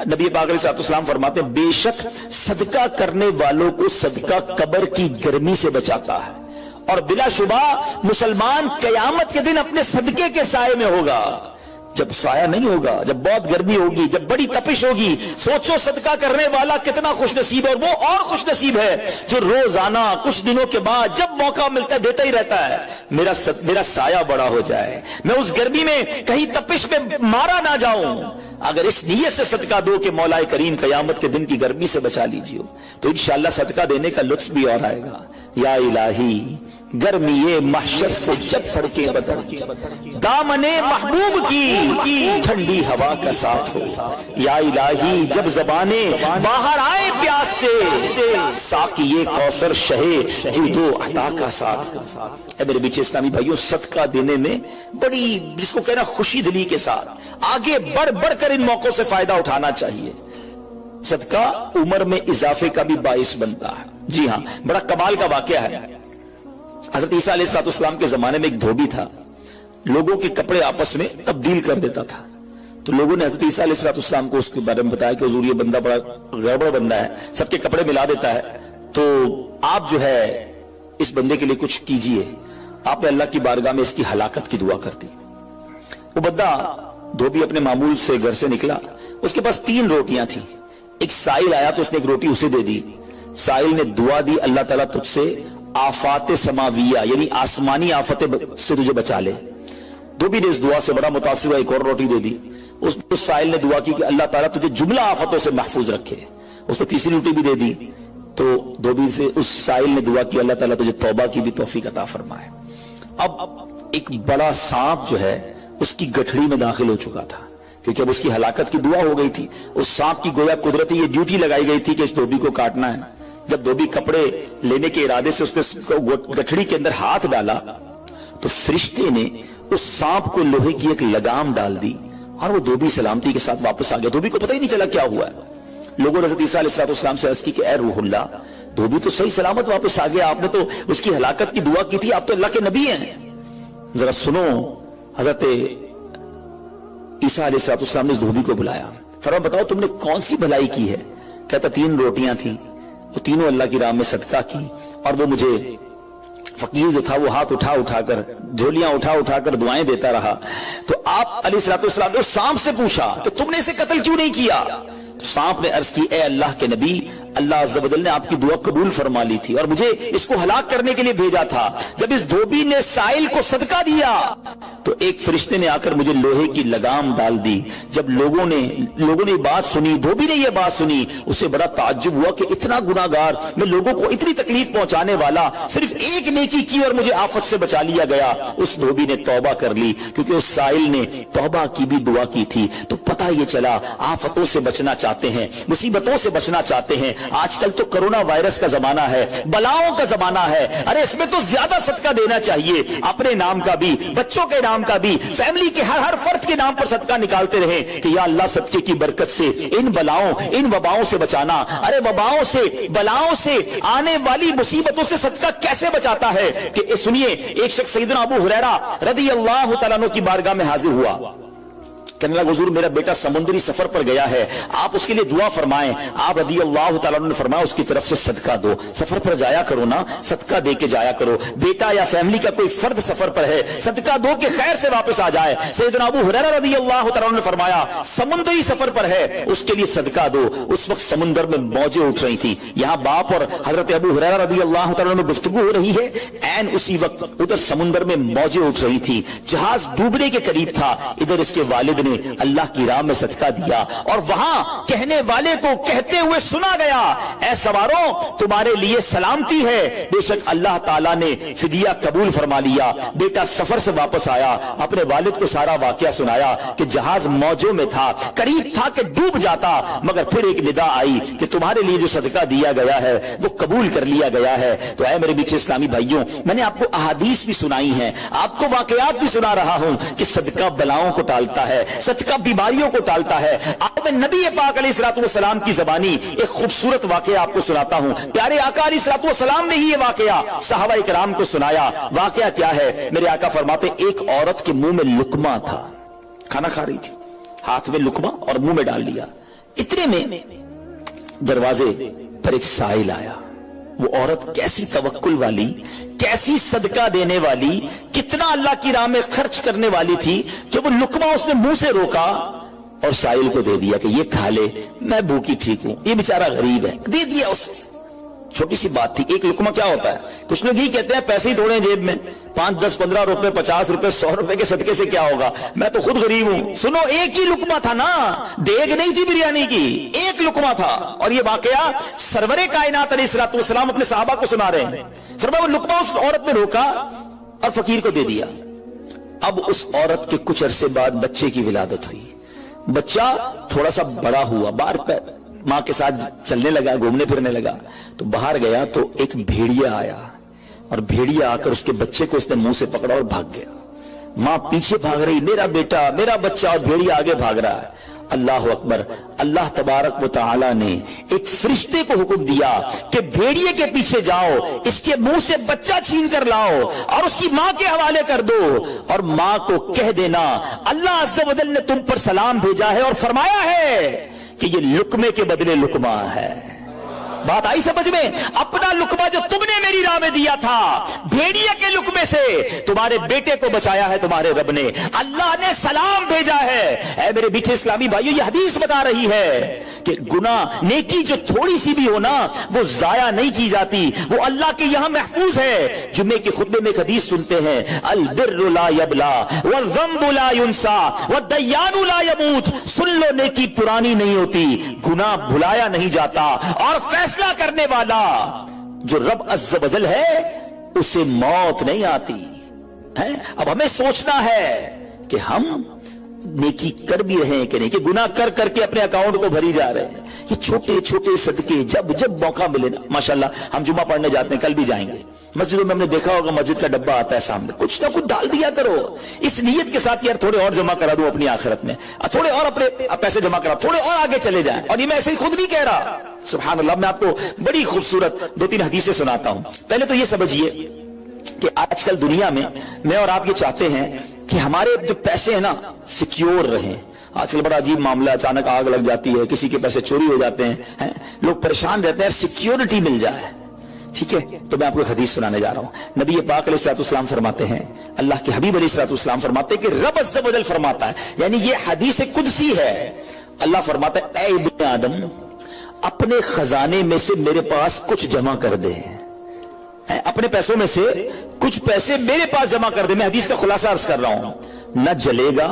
नबी पाक अलैहिस्सलाम फरमाते हैं, बेशक सदका करने वालों को सदका कब्र की गर्मी से बचाता है, और बिलाशुबा मुसलमान कयामत के दिन अपने सदके के साए में होगा। जब साया नहीं होगा, जब बहुत गर्मी होगी, जब बड़ी तपिश होगी, सोचो सदका करने वाला कितना खुशनसीब है। और वो और खुशनसीब है जो रोजाना कुछ दिनों के बाद जब मौका मिलता है देता ही रहता है, मेरा साया बड़ा हो जाए, मैं उस गर्मी में कहीं तपिश में मारा ना जाऊं। अगर इस नीयत से सदका दो कि मौलाए करीम कयामत के दिन की गर्मी से बचा लीजिए, तो इंशाअल्लाह सदका देने का लुत्फ भी और आएगा। या इलाही गर्मी ये महशर से जब फड़के बदन, दामने महबूब की ठंडी हवा का साथ हो। या इलाही जब जबाने बाहर आए प्यास से, साकिए कौसर शहे जुदो अता का साथ। मेरे बीच इस्लामी भाइयों, सदका देने में बड़ी, जिसको कहना खुशी दिली के साथ आगे बढ़ बढ़कर इन मौकों से फायदा उठाना चाहिए। सदका उम्र में इजाफे का भी बाइस बनता है। जी हाँ, बड़ा कमाल का वाकया है। हजरत ईसा अलैहिस्सलाम के जमाने में एक धोबी था, लोगों के कपड़े आपस में तब्दील कर देता था। तो लोगों ने हजरत ईसा अलैहिस्सलाम को उसके बारे में बताया कि हुजूर ये बंदा बड़ा गड़बड़ बंदा है, सबके कपड़े मिला देता है, तो आप जो है इस बंदे के लिए कुछ कीजिए। आपने अल्लाह की बारगाह में इसकी हलाकत की दुआ कर दी। वो बंदा धोबी अपने मामूल से घर से निकला, उसके पास 3 रोटियां थी। एक साइल आया तो उसने एक रोटी उसे दे दी। साइल ने दुआ दी, अल्लाह ताला तुझसे आफाते समाविया यानी आसमानी आफतें से तुझे बचा ले। धोबी ने इस दुआ से बड़ा मुतासिर हुआ, एक और रोटी दे दी। उस साइल ने दुआ की कि अल्लाह ताला तुझे जुमला आफतों से महफूज रखे। उसने तीसरी रोटी भी दे दी। तो धोबी से उस साइल ने दुआ की, अल्लाह ताला तुझे तौबा की भी तौफीक अता फरमाए। अब एक बड़ा सांप जो है उसकी गठड़ी में दाखिल हो चुका था, क्योंकि अब उसकी हलाकत की दुआ हो गई थी। उस सांप की गोया कुदरती ये ड्यूटी लगाई गई थी कि इस धोबी को काटना है। जब धोबी कपड़े लेने के इरादे से उसने गठड़ी के अंदर हाथ डाला, तो फरिश्ते ने उस सांप को लोहे की एक लगाम डाल दी और वो धोबी सलामती के साथ वापस आ गया। धोबी को पता ही नहीं चला क्या हुआ है। लोगों ने हज़रत ईसा अलैहिस्सलाम से अर्ज़ की कि ए रूहुल्लाह, धोबी तो सही सलामत वापस आ गया, आपने तो उसकी हलाकत की दुआ की थी, आप तो अल्लाह के नबी हैं। जरा सुनो, हजरत ईसा अलैहिस्सलाम ने उस धोबी को बुलाया, फरमाया बताओ तुमने कौन सी भलाई की है। कहता 3 रोटियां थी, वो तीनों अल्लाह की राह में सदका की, और वो मुझे फकीर जो था वो हाथ उठा उठाकर, झोलियां उठा उठाकर दुआएं देता रहा। तो आप अलैहिस्सलाम ने उस सांप से पूछा कि तुमने इसे कत्ल क्यों नहीं किया। तो सांप ने अर्ज की, ए अल्लाह के नबी, अल्लाह अज़्ज़ व जल ने आपकी दुआ कबूल फरमा ली थी और मुझे इसको हलाक करने के लिए भेजा था। जब इस धोबी ने साइल को सदका दिया तो एक फरिश्ते ने आकर मुझे लोहे की लगाम डाल दी। जब लोगों ने बात सुनी, धोबी ने यह बात सुनी, उसे बड़ा ताज्जुब हुआ कि इतना गुनाहगार, मैं लोगों को इतनी तकलीफ पहुंचाने वाला, सिर्फ एक नेकी की और मुझे आफत से बचा लिया गया। उस धोबी ने तौबा कर ली, क्योंकि उस साइल ने तौबा की भी दुआ की थी। तो पता यह चला, आफतों से बचना चाहते हैं, मुसीबतों से बचना चाहते हैं। आजकल तो कोरोना वायरस का जमाना है, बलाओं का जमाना है। अरे इसमें तो ज्यादा सदका देना चाहिए, अपने नाम का भी, बच्चों के नाम का भी, फैमिली के हर फर्द के नाम पर सदका निकालते रहे कि या अल्लाह सदके की बरकत से इन बलाओं, इन वबाओं से बचाना। अरे वबाओं से, बलाओं से, आने वाली मुसीबतों से सदका कैसे बचाता है कि सुनिए, एक शख्स सैयदना अबू हुरैरा रदियल्लाहु तआला अन्हु की बारगाह में हाजिर हुआ। कहने लगा हुजूर मेरा बेटा समुद्री सफर पर गया है, आप उसके लिए दुआ फरमाएं। आप रदियल्लाहु तआला अन्हु ने फरमाया उसकी तरफ से सदका दो। सफर पर जाया करो ना, सदका दे के जाया करो। बेटा या फैमिली का कोई फर्द सफर पर है, सदका दो के खैर से वापस आ जाए। सैयदना अबू हुरैरा रदियल्लाहु तआला अन्हु ने फरमाया समुद्री सफर पर है, उसके लिए सदका दो। उस वक्त समुद्र में मौजें उठ रही थी। यहां बाप और हजरत अबू हुरैरा रदियल्लाहु तआला अन्हु में गुफ्तगू हो रही है। ऐन उसी वक्त उधर समुद्र में मौजें उठ रही थी, जहाज डूबने के करीब था। इधर इसके वालिद ने अल्लाह की राह में सदका दिया और वहां कहने वाले को कहते हुए सुना गया, ऐ सवारों तुम्हारे लिए सलामती है, बेशक अल्लाह ताला ने फिदिया कबूल फरमा लिया। बेटा सफर से वापस आया, अपने वालिद को सारा वाकया सुनाया कि जहाज मौजों में था, करीब था कि डूब जाता, मगर फिर एक निदा आई कि तुम्हारे लिए जो सदका दिया गया है वो कबूल कर लिया गया है। तो ऐ मेरे बीच इस्लामी भाइयों, मैंने आपको अहादीस भी सुनाई है, आपको वाकयात भी सुना रहा हूं कि सदका बलाओं को टालता है, सदका बीमारियों को टालता है। अब मैं नबी पाक अलैहिस्सलाम की ज़बानी एक खूबसूरत वाकया आपको सुनाता हूं। प्यारे आका अलैहिस्सलाम ने ही ये वाकया सहाबा इकराम को सुनाया। वाकया क्या है? मेरे आका फरमाते एक औरत के मुंह में लुकमा था, खाना खा रही थी, हाथ में लुकमा और मुंह में डाल लिया। इतने में दरवाजे पर एक साइल आया। वो औरत कैसी तवक्कुल वाली, कैसी सदका देने वाली, कितना अल्लाह की राह में खर्च करने वाली थी कि वो लुकमा उसने मुंह से रोका और साइल को दे दिया कि ये खा ले, मैं भूखी ठीक हूं, ये बेचारा गरीब है, दे दिया उसे। छोटी सी बात थी। एक लुकमा क्या होता है? कुछ लोग ही कहते हैं पैसे ही थोड़े जेब में, 5, 10, 15 रुपए, 50 रुपए, 100 रुपए के सदके से क्या होगा, मैं तो खुद गरीब हूं। सुनो, एक ही लुकमा था ना, देग नहीं थी बिरयानी की, एक लुकमा था। और ये वाकया सरवरे कायनात अलैहिस्सलातु वस्सलाम अपने सहाबा को सुना रहे हैं। फिर वो लुकमा उस औरत ने रोका और फकीर को दे दिया। अब उस औरत के कुछ अरसे बाद बच्चे की विलादत हुई। बच्चा थोड़ा सा बड़ा हुआ, बाहर मां के साथ चलने लगा, घूमने फिरने लगा। तो बाहर गया तो एक भेड़िया आया और भेड़िया आकर उसके बच्चे को उसने मुंह से पकड़ा और भाग गया। मां पीछे भाग रही, मेरा बेटा, मेरा बच्चा, और भेड़िया आगे भाग रहा है। अल्लाह अकबर। अल्लाह तबारक व तआला ने एक फरिश्ते को हुक्म दिया कि भेड़िए के पीछे जाओ, इसके मुंह से बच्चा छीन कर लाओ और उसकी मां के हवाले कर दो, और मां को कह देना अल्लाह अज़्ज़ व जल ने तुम पर सलाम भेजा है और फरमाया है कि ये लुकमे के बदले लुकमा है। बात आई समझ में? अपना लुकमा जो तुमने मेरी राह में दिया था, भेड़िए के लुकमे से तुम्हारे बेटे को बचाया है तुम्हारे रब ने। अल्लाह ने सलाम भेजा है। ऐ मेरे मीठे इस्लामी भाइयों, ये हदीस बता रही है कि गुनाह, नेकी जो थोड़ी सी भी हो ना, वो जाया नहीं की जाती, वो अल्लाह के यहां महफूज है। जुम्मे के खुतबे में एक हदीस सुनते हैं, अल बिर्रु ला यबला वल ज़म्बु ला युनसा वद दय्यानु ला यमूत। सुन लो, नेकी पुरानी नहीं होती, गुनाह भुलाया नहीं जाता, और फैसला करने वाला जो रब अज़्ज़ व जल है उसे मौत नहीं आती है। अब हमें सोचना है कि हम नेकी कर भी रहे हैं कि नहीं, कि गुनाह कर करके अपने अकाउंट को भरी जा रहे हैं। ये छोटे छोटे सदके जब जब मौका मिले ना, माशाल्लाह हम जुम्मा पढ़ने जाते हैं, कल भी जाएंगे। मस्जिदों में हमने देखा होगा, मस्जिद का डब्बा आता है सामने, कुछ ना कुछ डाल दिया करो इस नीयत के साथ, यार थोड़े और जमा करा दूं अपनी आखिरत में, थोड़े और अपने पैसे जमा करा, थोड़े और आगे चले जाएं। और ये मैं ऐसे ही खुद नहीं कह रहा, सुभान अल्लाह। मैं आपको बड़ी खूबसूरत 2-3 हदीसें सुनाता हूं। पहले तो ये समझिए कि आजकल दुनिया में मैं और आप ये चाहते हैं कि हमारे जो पैसे हैं ना, सिक्योर रहें। आजकल बड़ा अजीब मामला, अचानक आग लग जाती है, किसी के पैसे चोरी हो जाते हैं, लोग परेशान रहते हैं, सिक्योरिटी मिल जाए। ठीक है, तो मैं आपको एक हदीस सुनाने जा रहा हूं। नबी पाक अलैहिस्सलाम फरमाते हैं, अल्लाह के हबीब अलैहिस्सलाम फरमाते हैं कि रब अज़्ज़ व जल फरमाता है, यानी ये हदीस कुदसी है। अल्लाह फरमाता है, ऐ इब्ने आदम, अपने खजाने में से मेरे पास कुछ जमा कर दे, अपने पैसों में से कुछ पैसे मेरे पास जमा कर दे। मैं हदीस का खुलासा अर्ज कर रहा हूं, न जलेगा,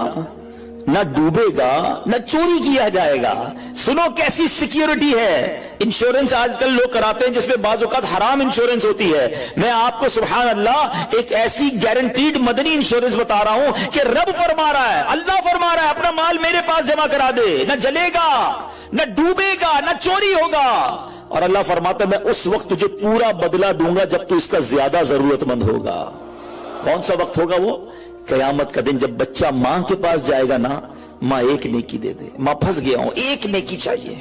न डूबेगा, न चोरी किया जाएगा। सुनो कैसी सिक्योरिटी है। इंश्योरेंस आजकल लोग कराते हैं जिसमें बाज़ औक़ात हराम इंश्योरेंस होती है। मैं आपको सुभान अल्लाह एक ऐसी गारंटीड मदनी इंश्योरेंस बता रहा हूं कि रब फरमा रहा है, अल्लाह फरमा रहा है, अपना माल मेरे पास जमा करा दे, न जलेगा, न डूबेगा, न चोरी होगा। और अल्लाह फरमाता है, मैं उस वक्त तुझे पूरा बदला दूंगा जब तू इसका ज्यादा जरूरतमंद होगा। कौन सा वक्त होगा वो? कयामत का दिन, जब बच्चा मां के पास जाएगा ना, मां एक नेकी दे दे, मां फंस गया हूं, एक नेकी चाहिए,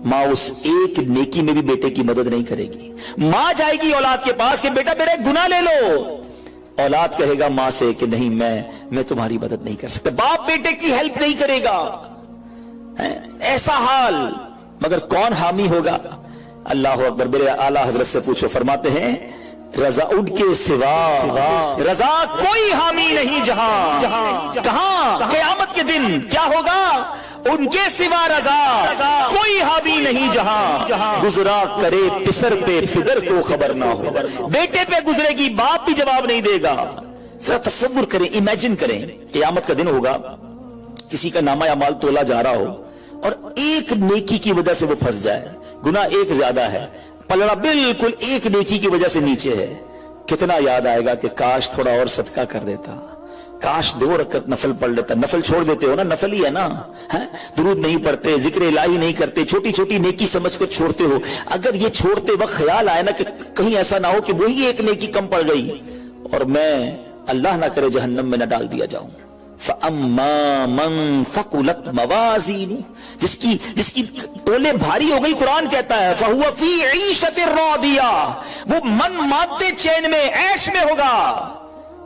मां उस एक नेकी में भी बेटे की मदद नहीं करेगी। मां जाएगी औलाद के पास कि बेटा मेरा गुनाह ले लो, औलाद कहेगा मां से कि नहीं, मैं तुम्हारी मदद नहीं कर सकता। बाप बेटे की हेल्प नहीं करेगा, ऐसा हाल। मगर कौन हामी होगा? अल्लाह अकबर। मेरे आला हजरत से पूछो, फरमाते हैं रजा उनके सिवा रजा कोई हामी नहीं जहां। कहां? क़यामत के दिन क्या होगा? उनके सिवा रजा कोई हामी नहीं जहां। गुजरा करे पिसर पे फिदर को खबर ना हो। बेटे पे गुजरेगी, बाप भी जवाब नहीं देगा। जरा तसव्वुर करें, इमेजिन करें, क़यामत का दिन होगा, किसी का नामा या माल तोला जा रहा हो और एक नेकी की वजह से वो फंस जाए। गुनाह एक ज्यादा है, पलड़ा बिल्कुल एक नेकी की वजह से नीचे है। कितना याद आएगा कि काश थोड़ा और सदका कर देता, काश 2 रकत नफल पढ़ लेता। नफल छोड़ देते हो ना, नफल ही है ना, दुरूद नहीं पढ़ते, जिक्र इलाही नहीं करते, छोटी छोटी नेकी समझकर छोड़ते हो। अगर ये छोड़ते वक्त ख्याल आए ना कि कहीं ऐसा ना हो कि वही एक नेकी कम पड़ गई और मैं अल्लाह ना करे जहन्नम में न डाल दिया जाऊं। फअम्मा मन फकुलत मवाज़ीनु, जिसकी तोले भारी हो गई, कुरान कहता है फहुवा फी ईशतिर रादिया, वो मन मादे चैन में, ऐश में होगा।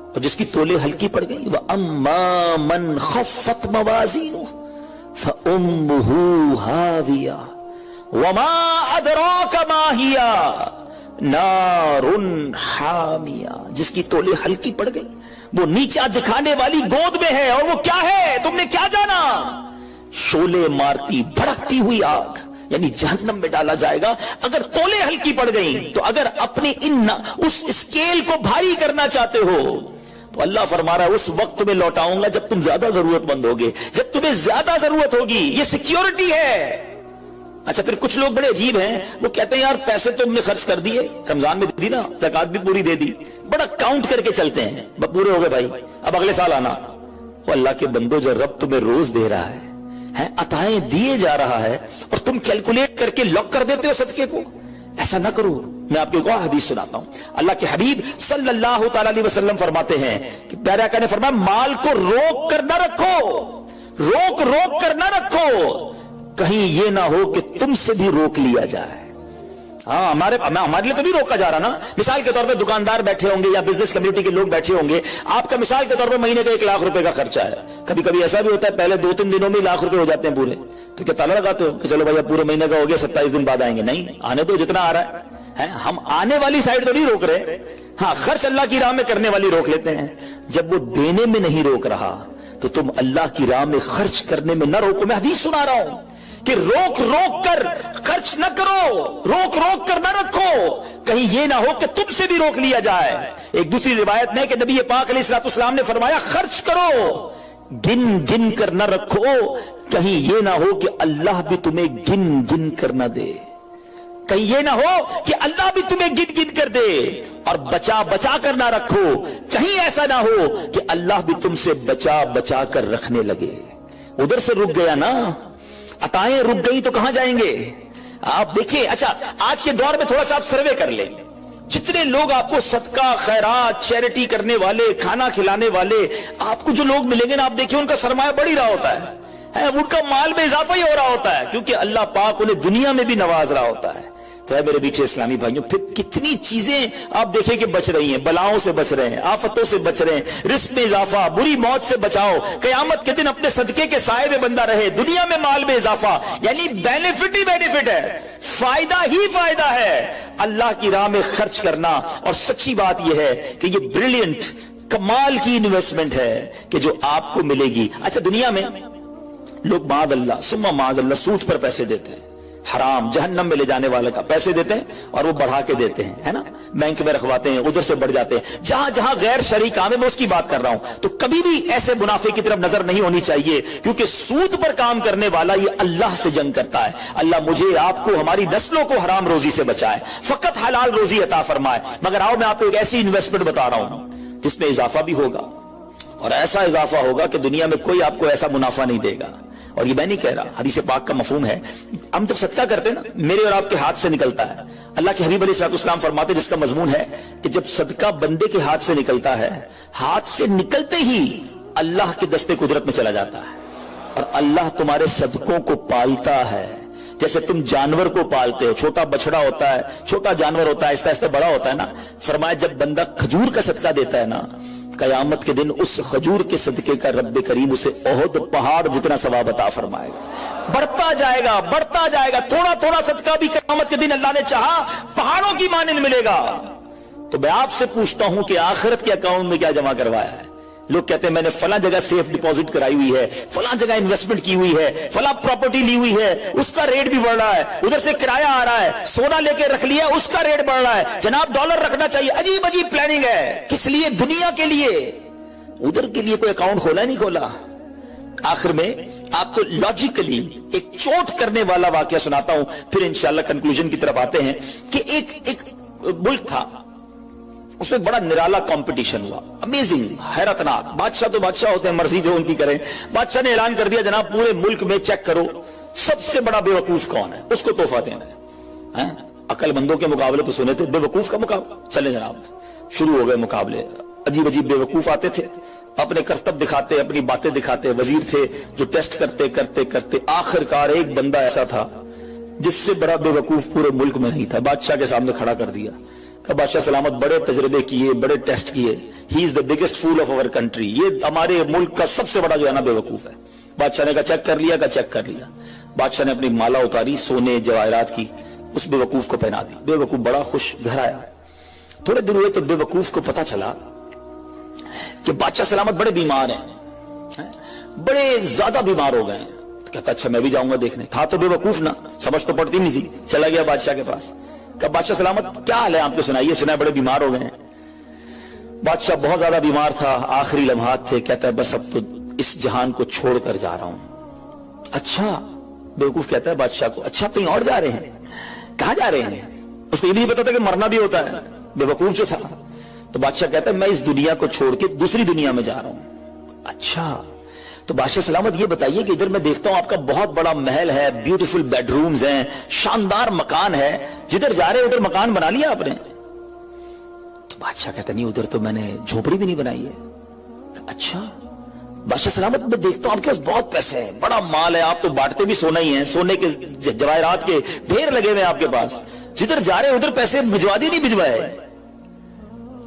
और जिसकी तोले हल्की पड़ गई, वअम्मा मन खफ्फत मवाज़ीनु फउम्मुहु हाविया वमा अदराका मा हिया नारुन हामिया। जिसकी तोले हल्की पड़ गई, वो नीचा दिखाने वाली गोद में है, और वो क्या है तुमने क्या जाना? शोले मारती भड़कती हुई आग, यानी जहन्नम में डाला जाएगा अगर तोले हल्की पड़ गई। तो अगर अपने उस स्केल को भारी करना चाहते हो तो अल्लाह फरमा रहा है उस वक्त में लौटाऊंगा जब तुम ज्यादा जरूरतमंद होगे, जब तुम्हें ज्यादा जरूरत होगी। ये सिक्योरिटी है। अच्छा, फिर कुछ लोग बड़े अजीब हैं, वो कहते हैं यार पैसे तो हमने खर्च कर दिए, रमजान में दे दी ना, ज़कात भी पूरी दे दी, बड़ा काउंट करके चलते हैं, बस पूरे हो गए भाई, अब अगले साल आना। वो अल्लाह के बंदो, जो रब तुम्हें रोज दे रहा है अताएं दिए जा रहा है, और तुम कैलकुलेट करके लॉक कर देते हो सदके को। ऐसा ना करो। मैं आपको एक और हदीस सुनाता हूं। अल्लाह के हबीब सल्लल्लाहु तआला अलैहि वसल्लम फरमाते हैं कि प्यारे आका ने फरमाया, माल को रोक कर ना रखो, रोक रोक कर ना रखो, कहीं ये ना हो कि तुमसे भी रोक लिया जाए। हाँ, हमारे लिए तो नहीं रोका जा रहा ना। मिसाल के तौर पे दुकानदार बैठे होंगे या बिजनेस कम्युनिटी के लोग बैठे होंगे, आपका मिसाल के तौर पे महीने का 1 लाख रुपए का खर्चा है। कभी कभी ऐसा भी होता है पहले 2-3 दिनों में लाख रुपए हो जाते हैं पूरे, तो क्या ताला लगाते हो कि चलो भैया पूरे महीने का हो गया, 27 दिन बाद आएंगे? नहीं, आने दो जितना आ रहा है। हम आने वाली साइड तो नहीं रोक रहे, हाँ खर्च अल्लाह की राह में करने वाली रोक लेते हैं। जब वो देने में नहीं रोक रहा तो तुम अल्लाह की राह में खर्च करने में न रोको। मैं हदीस सुना रहा हूं कि रोक रोक कर खर्च न करो, रोक रोक कर न रखो, कहीं ये ना हो कि तुमसे भी रोक लिया जाए। एक दूसरी रिवायत में कि नबी पाक अलैहिस्सलाम ने फरमाया, खर्च करो, गिन गिन कर न रखो, कहीं ये ना हो कि अल्लाह भी तुम्हें गिन गिन कर न दे, कहीं ये ना हो कि अल्लाह भी तुम्हें गिन गिन कर दे। और बचा बचा कर ना रखो, कहीं ऐसा ना हो कि अल्लाह भी तुमसे बचा बचा कर रखने लगे। उधर से रुक गया ना, अताएं रुक गई तो कहां जाएंगे? आप देखिए। अच्छा, आज के दौर में थोड़ा सा आप सर्वे कर लें, जितने लोग आपको सदका खैरात चैरिटी करने वाले, खाना खिलाने वाले, आपको जो लोग मिलेंगे ना, आप देखिए उनका सरमाया बढ़ ही रहा होता है, उनका माल में इजाफा ही हो रहा होता है, क्योंकि अल्लाह पाक उन्हें दुनिया में भी नवाज रहा होता है। तो है मेरे बीच इस्लामी भाइयों, फिर कितनी चीजें आप देखें कि बच रही हैं, बलाओं से बच रहे हैं, आफतों से बच रहे हैं, रिस्क में इजाफा, बुरी मौत से बचाओ, कयामत के दिन अपने सदके के साए में बंदा रहे, दुनिया में माल में इजाफा, यानी बेनिफिट ही बेनिफिट है, फायदा ही फायदा है अल्लाह की राह में खर्च करना। और सच्ची बात यह है कि ये ब्रिलियंट कमाल की इन्वेस्टमेंट है कि जो आपको मिलेगी। अच्छा, दुनिया में लोग माज़अल्लाह सुम्मा माज़अल्लाह सूद पर पैसे देते हैं, हराम जहन्नम में ले जाने वाले का पैसे देते हैं, और वो बढ़ा के देते हैं, है ना, बैंक में रखवाते हैं, उधर से बढ़ जाते हैं। जहां जहां गैर शरई काम है, मैं उसकी बात कर रहा हूं। तो कभी भी ऐसे मुनाफे की तरफ नजर नहीं होनी चाहिए, क्योंकि सूद पर काम करने वाला ये अल्लाह से जंग करता है। अल्लाह मुझे, आपको, हमारी नस्लों को हराम रोजी से बचाए, फकत हलाल रोजी अता फरमाए। मगर आओ मैं आपको एक ऐसी इन्वेस्टमेंट बता रहा हूं जिसमें इजाफा भी होगा, और ऐसा इजाफा होगा कि दुनिया में कोई आपको ऐसा मुनाफा नहीं देगा। और ये मैं नहीं कह रहा, हदीस पाक का मफहूम है। हम जब सदका करते हैं ना, मेरे और आपके हाथ से निकलता है। अल्लाह के हबीब अलैहिस्सलाम फरमाते, जिसका मजमून है कि जब सदका बंदे के हाथ से निकलता है, हाथ से निकलते ही अल्लाह के दस्ते कुदरत में चला जाता है, और अल्लाह तुम्हारे सदकों को पालता है जैसे तुम जानवर को पालते हो। छोटा बछड़ा होता है, छोटा जानवर होता है, आहिस्ता आहिस्ता बड़ा होता है ना। फरमाया, जब बंदा खजूर का सदका देता है ना, कयामत के दिन उस खजूर के सदके का रब्बे करीम उसे ओहद पहाड़ जितना सवाब अता फरमाएगा। बढ़ता जाएगा, बढ़ता जाएगा, थोड़ा थोड़ा सदका भी कयामत के दिन अल्लाह ने चाहा पहाड़ों की मानिंद मिलेगा। तो मैं आपसे पूछता हूं कि आखिरत के अकाउंट में क्या जमा करवाया है? लोग कहते हैं मैंने फला जगह सेफ डिपॉजिट कराई हुई है, फला जगह इन्वेस्टमेंट की हुई है, फला प्रॉपर्टी ली हुई है, उसका रेट भी बढ़ रहा है, उधर से किराया आ रहा है, सोना लेके रख लिया, उसका रेट बढ़ रहा है, जनाब डॉलर रखना चाहिए। अजीब अजीब प्लानिंग है, किस लिए? दुनिया के लिए। उधर के लिए कोई अकाउंट खोला नहीं खोला। आखिर में आपको लॉजिकली एक चोट करने वाला वाकया सुनाता हूं, फिर इंशाल्लाह कंक्लूजन की तरफ आते हैं। कि एक मुल्क था, उसमें बड़ा निराला कंपटीशन हुआ, अमेजिंग, हैरतनाक। बादशाह तो बादशाह होते हैं, मर्जी जो उनकी करें। बादशाह ने ऐलान कर दिया, जनाब पूरे मुल्क में चेक करो सबसे बड़ा बेवकूफ कौन है, उसको तोहफा देना है। अकलमंदों के मुकाबले तो सुने थे, बेवकूफ का मुकाबला, चले जनाब शुरू हो गए मुकाबले। अजीब अजीब बेवकूफ आते थे, अपने करतब दिखाते, अपनी बातें दिखाते। वजीर थे जो टेस्ट करते करते करते आखिरकार एक बंदा ऐसा था जिससे बड़ा बेवकूफ पूरे मुल्क में नहीं था, बादशाह के सामने खड़ा कर दिया। کہ بادشاہ سلامت بڑے تجربے کیے, بڑے ٹیسٹ کیے, he is the biggest fool of our country, یہ ہمارے ملک کا سب سے بڑا جو ہے نا بے وقوف ہے. بادشاہ نے کہا چیک کر لیا, کا چیک کر لیا. بادشاہ نے اپنی مالا اتاری سونے جواہرات کی, اس بے وقوف کو پہنا دی. بے وقوف بڑا خوش, گھر آیا. تھوڑے دن ہوئے تو بے وقوف کو پتا چلا کہ بادشاہ سلامت بڑے بیمار ہیں, بڑے زیادہ بیمار ہو گئے ہیں. کہتا اچھا میں بھی جاؤں گا دیکھنے. تھا تو بے وقوف نا, سمجھ تو پڑتی نہیں تھی. چلا گیا بادشاہ کے پاس, کہ بادشاہ سلامت کیا حال ہے آپ کو, سنائیے, سنا بڑے بیمار ہو گئے ہیں. بادشاہ بہت زیادہ بیمار تھا, آخری لمحات تھے. کہتا ہے بس اب تو اس جہان کو چھوڑ کر جا رہا ہوں. اچھا, بیوقوف کہتا ہے بادشاہ کو, اچھا کہیں اور جا رہے ہیں, کہاں جا رہے ہیں؟ اس کو یہ نہیں پتا تھا کہ مرنا بھی ہوتا ہے, بیوقوف جو تھا. تو بادشاہ کہتا ہے میں اس دنیا کو چھوڑ کے دوسری دنیا میں جا رہا ہوں. اچھا, تو بادشاہ سلامت یہ بتائیے کہ ادھر میں دیکھتا ہوں آپ کا بہت بڑا محل ہے, بیوٹیفل بیڈ رومز ہیں, شاندار مکان ہے, جدھر جا رہے ادھر مکان بنا لیا آپ نے؟ تو بادشاہ کہتا نہیں, ادھر تو میں نے جھوپڑی بھی نہیں بنائی ہے. اچھا, بادشاہ سلامت میں دیکھتا ہوں آپ کے پاس بہت پیسے ہیں, بڑا مال ہے, آپ تو بانٹتے بھی سونا ہی ہیں, سونے کے جواہرات کے ڈھیر لگے ہوئے آپ کے پاس, جدھر جا رہے ادھر پیسے بھجوا دی نہیں بھجوائے؟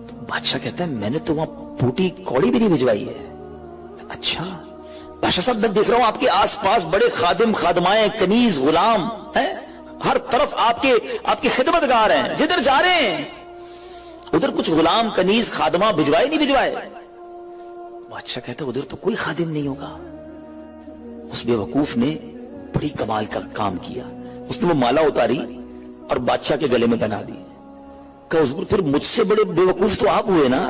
تو بادشاہ کہتا ہے میں نے تو وہاں پوٹی کوڑی بھی نہیں بھجوائی ہے. اچھا, بادشاہ صاحب میں دیکھ رہا ہوں آپ کے آس پاس بڑے خادم خادمائیں, کنیز, غلام ہیں, ہر طرف آپ کے خدمتگار ہیں, جدھر جا رہے ہیں ادھر کچھ غلام, کنیز, خادمہ بھجوائے نہیں بھجوائے؟ بادشاہ کہتا ہے ادھر تو کوئی خادم نہیں ہوگا. اس بے وقوف نے بڑی کمال کا کام کیا, اس نے وہ مالا اتاری اور بادشاہ کے گلے میں پہنا دی. کہ حضور پھر مجھ سے بڑے بے وقوف تو آپ ہوئے نا,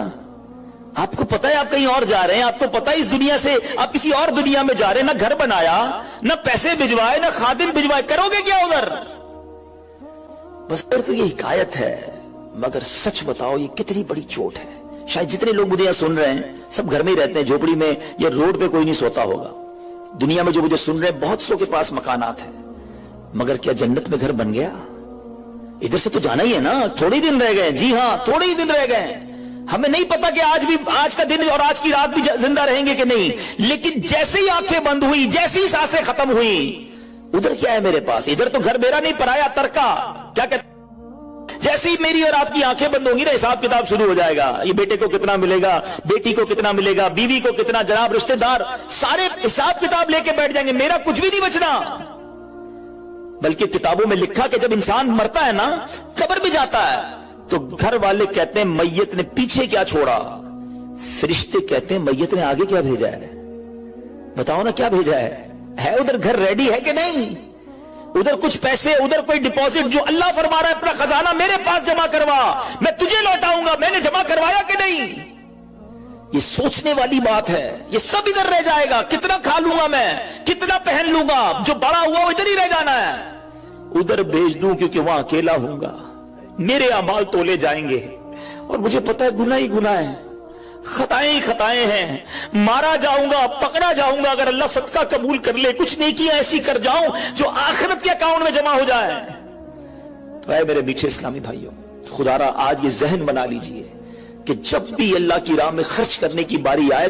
آپ کو پتا ہے آپ کہیں اور جا رہے ہیں, آپ کو پتا ہے اس دنیا سے آپ کسی اور دنیا میں جا رہے ہیں, نہ گھر بنایا, نہ پیسے بھجوائے, نہ خادم بھجوائے, کرو گے کیا ادھر؟ بس تو یہ حکایت ہے, مگر سچ بتاؤ یہ کتنی بڑی چوٹ ہے. شاید جتنے لوگ مجھے یہاں سن رہے ہیں سب گھر میں ہی رہتے ہیں, جھوپڑی میں یا روڈ پہ کوئی نہیں سوتا ہوگا. دنیا میں جو مجھے سن رہے ہیں بہت سو کے پاس مکانات ہیں, مگر کیا جنت میں گھر بن گیا؟ ادھر سے تو جانا ہی ہے نا, تھوڑے ہی دن رہ گئے. جی ہاں, تھوڑے ہی دن رہ گئے. ہمیں نہیں پتا کہ آج کا دن اور آج کی رات بھی زندہ رہیں گے کہ نہیں, لیکن جیسے ہی آنکھیں بند ہوئی, جیسی سانسیں ختم ہوئی, ادھر کیا ہے میرے پاس؟ ادھر تو گھر میرا نہیں, پرایا ترکا. کیا کہتے جیسے ہی میری اور آپ کی آنکھیں بند ہوں گی نا, حساب کتاب شروع ہو جائے گا. یہ بیٹے کو کتنا ملے گا, بیٹی کو کتنا ملے گا, بیوی کو کتنا, جناب رشتہ دار سارے حساب کتاب لے کے بیٹھ جائیں گے, میرا کچھ بھی نہیں بچنا. بلکہ کتابوں میں لکھا کہ جب انسان مرتا ہے نا, قبر بھی جاتا ہے, تو گھر والے کہتے ہیں میت نے پیچھے کیا چھوڑا, فرشتے کہتے ہیں میت نے آگے کیا بھیجا ہے. بتاؤ نا کیا بھیجا ہے ادھر گھر ریڈی ہے کہ نہیں؟ ادھر کچھ پیسے, ادھر کوئی ڈپوزٹ, جو اللہ فرما رہا ہے اپنا خزانہ میرے پاس جمع کروا, میں تجھے لوٹاؤں گا, میں نے جمع کروایا کہ نہیں؟ یہ سوچنے والی بات ہے. یہ سب ادھر رہ جائے گا. کتنا کھا لوں گا میں, کتنا پہن لوں گا, جو بڑا ہوا وہ ادھر ہی رہ جانا ہے. ادھر بھیج دوں کیونکہ وہاں اکیلا ہوں گا, میرے اعمال تولے جائیں گے, اور مجھے پتا ہے گناہ ہی گناہ ہے, خطائیں ہی خطائیں ہیں. مارا جاؤں گا, پکڑا جاؤں گا, اگر اللہ صدقہ قبول کر لے, کچھ نیکیاں ایسی کر جاؤں جو آخرت کے اکاؤنٹ میں جمع ہو جائے. تو اے میرے میٹھے اسلامی بھائیوں, خدا را آج یہ ذہن بنا لیجئے کہ جب بھی اللہ کی راہ میں خرچ کرنے کی باری آئے